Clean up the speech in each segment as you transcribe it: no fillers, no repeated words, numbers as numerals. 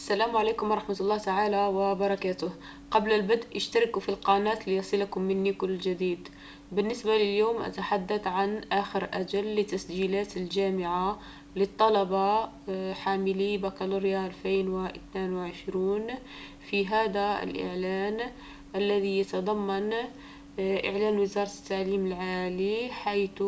السلام عليكم ورحمة الله تعالى وبركاته. قبل البدء اشتركوا في القناة ليصلكم مني كل جديد. بالنسبة لليوم أتحدث عن آخر أجل لتسجيلات الجامعة للطلبة حاملي بكالوريا 2022. في هذا الإعلان الذي يتضمن إعلان وزارة التعليم العالي، حيث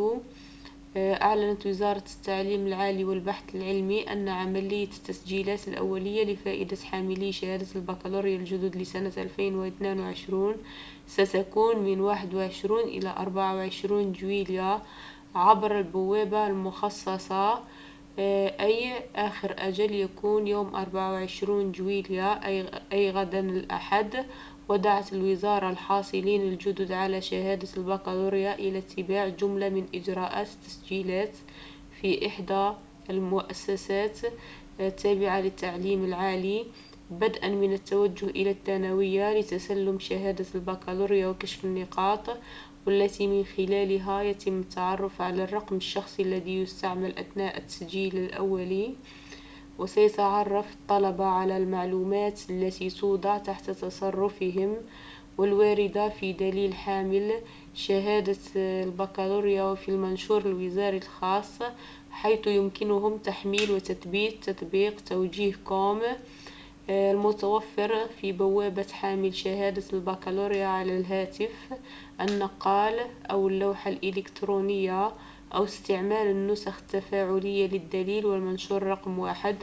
أعلنت وزارة التعليم العالي والبحث العلمي أن عملية التسجيلات الأولية لفائدة حاملي شهادة البكالوريا الجدد لسنة 2022 ستكون من 21 إلى 24 جويليا عبر البوابة المخصصة، أي آخر أجل يكون يوم 24 جويليا أي غدا الأحد. ودعت الوزارة الحاصلين الجدد على شهادة البكالوريا إلى اتباع جملة من إجراءات التسجيلات في إحدى المؤسسات التابعة للتعليم العالي، بدءا من التوجه إلى الثانوية لتسلم شهادة البكالوريا وكشف النقاط، والتي من خلالها يتم التعرف على الرقم الشخصي الذي يستعمل أثناء التسجيل الأولي. وسيتعرف الطلبة على المعلومات التي توضع تحت تصرفهم والواردة في دليل حامل شهادة البكالوريا وفي المنشور الوزاري الخاص، حيث يمكنهم تحميل وتثبيت تطبيق توجيه كوم المتوفر في بوابة حامل شهادة البكالوريا على الهاتف، النقال أو اللوحة الإلكترونية، أو استعمال النسخ التفاعلية للدليل والمنشور رقم 1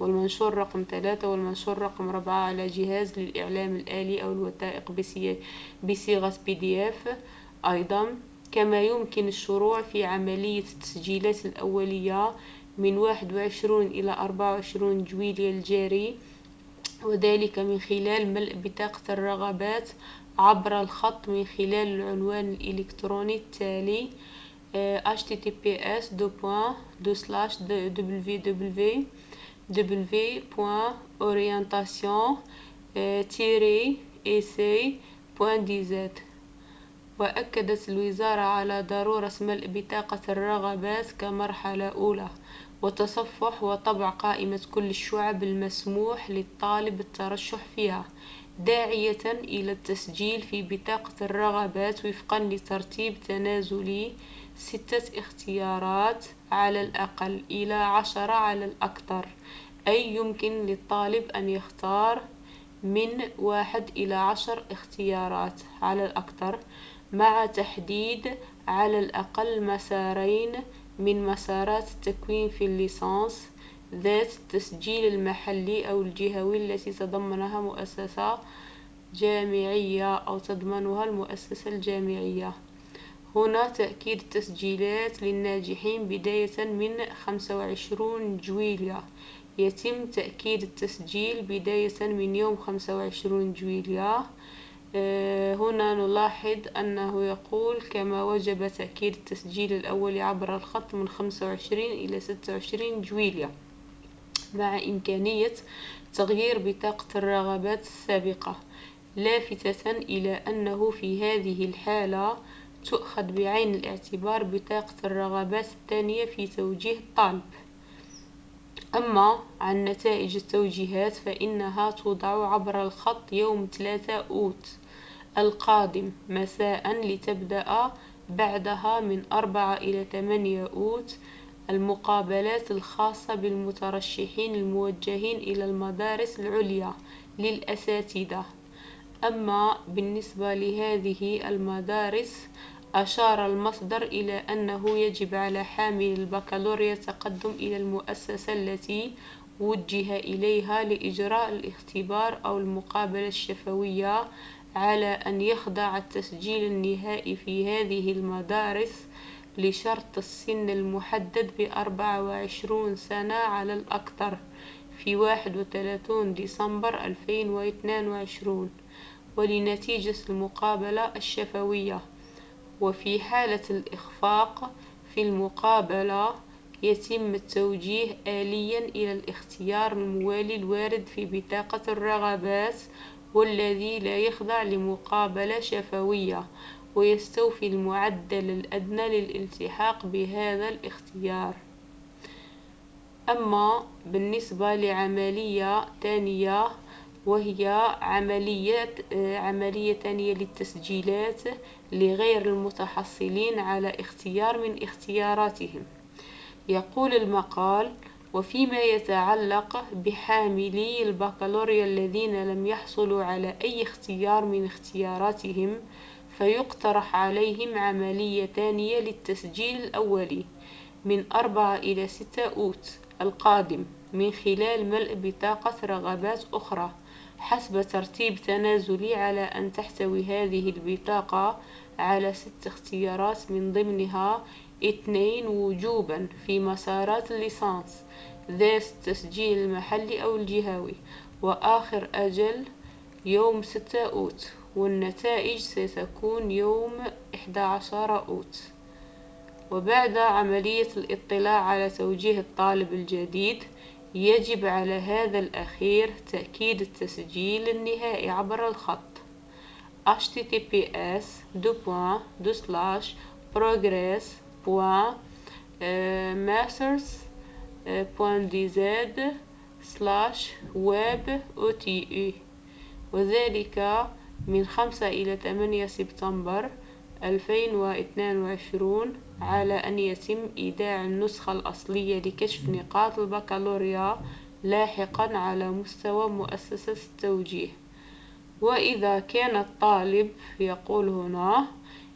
والمنشور رقم 3 والمنشور رقم 4 على جهاز للإعلام الآلي أو الوثائق بصيغة PDF. أيضا كما يمكن الشروع في عملية التسجيلات الأولية من 21 إلى 24 جويليا الجاري، وذلك من خلال ملء بطاقة الرغبات عبر الخط من خلال العنوان الإلكتروني التالي: https://www.orientation-essay.dz. وأكدت الوزارة على ضرورة ملء بطاقة الرغبات كمرحلة أولى، وتصفح وطبع قائمة كل الشعب المسموح للطالب الترشح فيها، داعية إلى التسجيل في بطاقة الرغبات وفقا لترتيب تنازلي 6 اختيارات على الأقل إلى 10 على الأكثر، أي يمكن للطالب أن يختار من 1 إلى 10 اختيارات على الأكثر، مع تحديد على الأقل مسارين من مسارات التكوين في الليسانس ذات التسجيل المحلي أو الجهوي التي تضمنها مؤسسة جامعية أو تضمنها المؤسسة الجامعية. هنا تأكيد التسجيلات للناجحين بداية من 25 جويليا. يتم تأكيد التسجيل بداية من يوم 25 جويليا. هنا نلاحظ أنه يقول: كما وجب تأكيد التسجيل الأول عبر الخط من 25 إلى 26 جويليا، مع إمكانية تغيير بطاقة الرغبات السابقة، لافتة إلى أنه في هذه الحالة تؤخذ بعين الاعتبار بطاقة الرغبات الثانية في توجيه الطالب. أما عن نتائج التوجيهات فإنها توضع عبر الخط يوم 3 أوت القادم مساء، لتبدأ بعدها من 4 إلى 8 أوت المقابلات الخاصة بالمترشحين الموجهين إلى المدارس العليا للأساتذة. أما بالنسبة لهذه المدارس، أشار المصدر إلى أنه يجب على حامل البكالوريا التقدم إلى المؤسسة التي وجه إليها لإجراء الاختبار أو المقابلة الشفوية، على أن يخضع التسجيل النهائي في هذه المدارس لشرط السن المحدد ب24 سنة على الأكثر في 31 ديسمبر 2022 ولنتيجة المقابلة الشفوية. وفي حالة الإخفاق في المقابلة يتم التوجيه آليا إلى الاختيار الموالي الوارد في بطاقة الرغبات، والذي لا يخضع لمقابلة شفوية ويستوفي المعدل الأدنى للالتحاق بهذا الاختيار. أما بالنسبة لعملية تانية وهي عملية تانية للتسجيلات لغير المتحصلين على اختيار من اختياراتهم. يقول المقال: وفيما يتعلق بحاملي البكالوريا الذين لم يحصلوا على أي اختيار من اختياراتهم، فيقترح عليهم عملية تانية للتسجيل الأولي من 4 إلى 6 أوت القادم من خلال ملء بطاقة رغبات أخرى حسب ترتيب تنازلي، على أن تحتوي هذه البطاقة على 6 اختيارات من ضمنها 2 وجوبا في مسارات الليسانس ذات التسجيل المحلي أو الجهوي، وآخر أجل يوم 6 أوت، والنتائج ستكون يوم 11 أوت. وبعد عملية الاطلاع على توجيه الطالب الجديد، يجب على هذا الأخير تأكيد التسجيل النهائي عبر الخط https://progress.dz/web.ote، وذلك من 5 إلى 8 سبتمبر 2022، على أن يتم إيداع النسخة الأصلية لكشف نقاط البكالوريا لاحقا على مستوى مؤسسة التوجيه. وإذا كان الطالب، يقول هنا،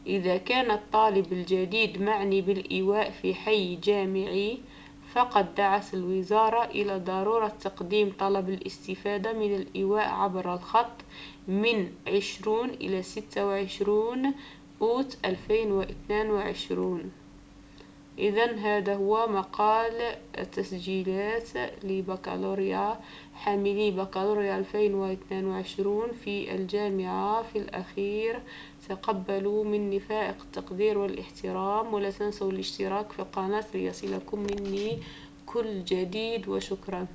إذا كان الطالب الجديد معني بالإيواء في حي جامعي، فقد دعت الوزارة إلى ضرورة تقديم طلب الاستفادة من الإيواء عبر الخط من 20 إلى 26 أوت 2022. إذن هذا هو مقال التسجيلات لبكالوريا حاملي بكالوريا 2022 في الجامعة. في الأخير، تقبلوا مني فائق التقدير والاحترام، ولا تنسوا الاشتراك في القناة ليصلكم مني كل جديد، وشكرا.